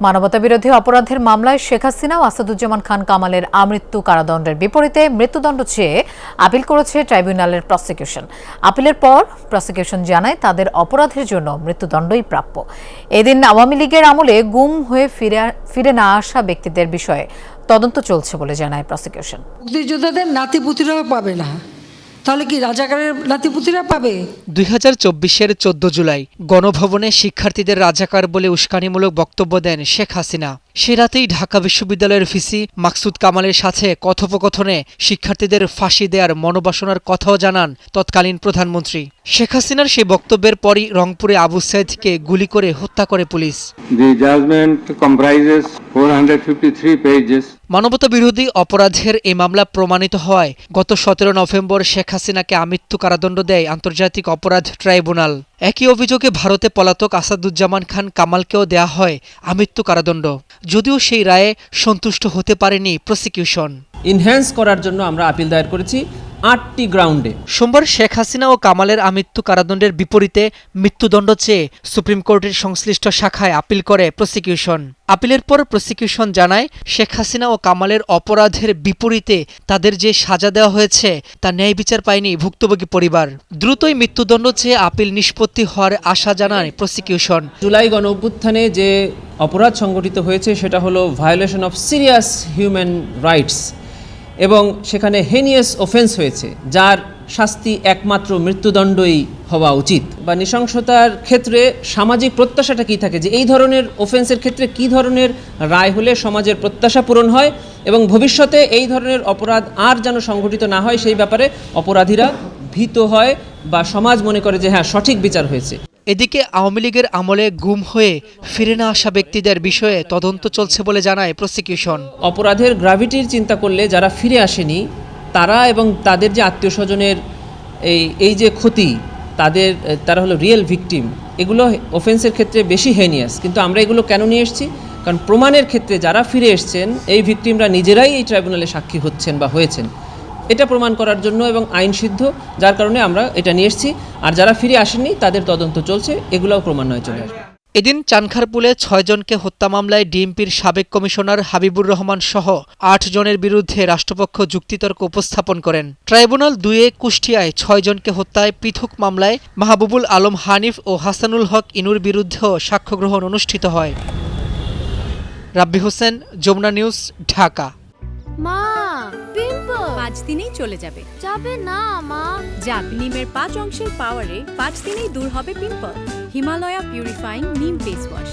মানবতাবিরোধী অপরাধের মামলায় শেখ হাসিনা ও আসাদুজ্জামান খান কামালের আমৃত্যু কারাদণ্ডের বিপরীতে মৃত্যুদণ্ড চেয়ে আপিল করেছে ট্রাইব্যুনালের প্রসিকিউশন। আপিলের পর প্রসিকিউশন জানায় তাদের অপরাধের জন্য মৃত্যুদণ্ডই প্রাপ্য। এদিন আওয়ামী লীগের আমলে গুম হয়ে ফিরে না আসা ব্যক্তিদের বিষয়ে তদন্ত চলছে বলে জানায় প্রসিকিউশন। মুক্তিযোদ্ধাদের নাতিপুতিরাও পাবে না, তাহলে কি রাজাকারের নাতিপুতিরা পাবে? 2024-এর 14 জুলাই গণভবনে শিক্ষার্থীদের রাজাকার বলে উস্কানিমূলক বক্তব্য দেন শেখ হাসিনা। সে রাতেই ঢাকা বিশ্ববিদ্যালয়ের ভিসি মাকসুদ কামালের সাথে কথোপকথনে শিক্ষার্থীদের ফাঁসি দেওয়ার মনোবাসনার কথাও জানান তৎকালীন প্রধানমন্ত্রী। শেখ হাসিনার সেই বক্তব্যের পরই রংপুরে আবু সাইদকে গুলি করে হত্যা করে police. The judgment comprises 453 pages. মানবতাবিরোধী অপরাধের এই মামলা প্রমাণিত হওয়ায় গত 17 নভেম্বর শেখ হাসিনাকে আমৃত্যু কারাদণ্ড দেয় আন্তর্জাতিক অপরাধ ট্রাইব্যুনাল। একই অভিযোগে ভারতে পলাতক আসাদুজ্জামান খান কামালকেও দেয়া হয় আমৃত্যু কারাদণ্ড, যদিও সেই রায়ে সন্তুষ্ট হতে পারেনি প্রসিকিউশন। ইনহ্যান্স করার জন্য আমরা আপিল দায়ের করেছি 8টি গ্রাউন্ডে। সোমবার শেখ হাসিনা ও কামালের আমৃত্যু কারাদণ্ডের বিপরীতে মৃত্যুদণ্ড চেয়ে সুপ্রিম কোর্টের সংশ্লিষ্ট শাখায় আপিল করে প্রসিকিউশন। আপিলের পর প্রসিকিউশন জানায় শেখ হাসিনা ও কামালের অপরাধের বিপরীতে তাদের যে সাজা দেওয়া হয়েছে তা ন্যায় বিচার পায়নি ভুক্তভোগী পরিবার। দ্রুতই মৃত্যুদণ্ড চেয়ে আপিল নিষ্পত্তি হওয়ার আশা জানায় প্রসিকিউশন। জুলাই গণ অভ্যুত্থানে যে অপরাধ সংগঠিত হয়েছে সেটা হলো violation of serious human rights, এবং সেখানে হেনিয়াস অফেন্স হয়েছে যার শাস্তি একমাত্র মৃত্যুদণ্ডই হওয়া উচিত। বা নৃশংসতার ক্ষেত্রে সামাজিক প্রত্যাশাটা কী থাকে, যে এই ধরনের অফেন্সের ক্ষেত্রে কী ধরনের রায় হলে সমাজের প্রত্যাশা পূরণ হয় এবং ভবিষ্যতে এই ধরনের অপরাধ আর যেন সংঘটিত না হয় সেই ব্যাপারে অপরাধীরা ভীত হয় বা সমাজ মনে করে যে হ্যাঁ সঠিক বিচার হয়েছে। এদিকে আওয়ামী লীগের আমলে গুম হয়ে ফিরে না আসা ব্যক্তিদের বিষয়ে তদন্ত চলছে বলে জানায় প্রসিকিউশন। অপরাধের গ্র্যাভিটির চিন্তা করলে যারা ফিরে আসেনি তারা এবং তাদের যে আত্মীয় স্বজনের এই যে ক্ষতি, তারা হলো রিয়েল ভিকটিম। এগুলো অফেন্সের ক্ষেত্রে বেশি হেনিয়াস, কিন্তু আমরা এগুলো কেন নিয়ে এসেছি? কারণ প্রমাণের ক্ষেত্রে যারা ফিরে এসছেন এই ভিকটিমরা নিজেরাই এই ট্রাইব্যুনালে সাক্ষী হচ্ছেন বা হয়েছেন, এটা প্রমাণ করার জন্য এবং আইনসিদ্ধ, যার কারণে আমরা এটা নিয়ে এসেছি। আর যারা ফিরে আসেননি তাদের তদন্ত চলছে, এগুলোও ক্রমান্বয়ে চলে আসবে। এদিন চানখারপুলে 6 জনকে হত্যা মামলায় ডিএমপির সাবেক কমিশনার হাবিবুর রহমান সহ 8 জনের বিরুদ্ধে রাষ্ট্রপক্ষ যুক্তিতর্ক উপস্থাপন করেন। ট্রাইব্যুনাল 2 কুষ্টিয়ায় 6 জনকে হত্যায় পৃথক মামলায় মাহবুবুল আলম হানিফ ও হাসানুল হক ইনুর বিরুদ্ধেও সাক্ষ্য গ্রহণ অনুষ্ঠিত হয়। রাব্বি হোসেন, যমুনা নিউজ, ঢাকা। মা, পিম্পল 5 দিনেই চলে যাবে। যাবে না মা। জাগ নিমের 5 অংশের পাওয়ারে 5 দিনেই দূর হবে পিম্পল। হিমালয়া পিউরিফাইং নিম ফেস ওয়াশ।